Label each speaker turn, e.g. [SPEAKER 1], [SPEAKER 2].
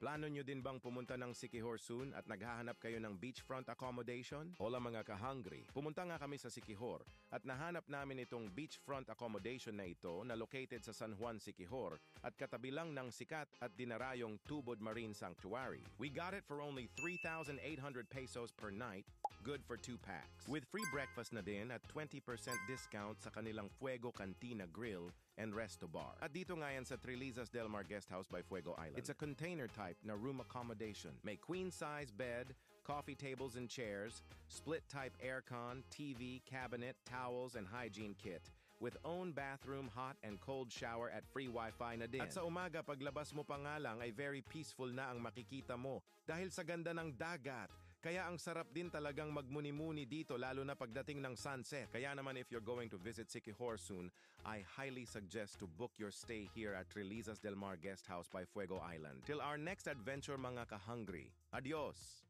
[SPEAKER 1] Plano nyo din bang pumunta ng Siquijor soon at naghahanap kayo ng beachfront accommodation? Hola mga ka-hungry, pumunta nga kami sa Siquijor at nahanap namin itong beachfront accommodation na ito na located sa San Juan, Siquijor at katabi lang ng sikat at dinarayong Tubod Marine Sanctuary. We got it for only 3,800 pesos per night, good for 2 packs. With free breakfast na din at 20% discount sa kanilang Fuego Cantina Grill and Resto Bar. At dito nga yan sa Trilizas Del Mar Guest House by Fuego Island. It's a container type na room accommodation. May queen-size bed, coffee tables and chairs, split-type aircon, TV, cabinet, towels, and hygiene kit. With own bathroom, hot and cold shower at free Wi-Fi na din. At sa umaga, paglabas mo pa nga lang ay very peaceful na ang makikita mo dahil sa ganda ng dagat. Kaya ang sarap din talagang magmuni-muni dito lalo na pagdating ng sunset. Kaya naman if you're going to visit Siquijor soon, I highly suggest to book your stay here at Trilizas Del Mar Guest House by Fuego Island. Till our next adventure mga ka-hungry. Adios!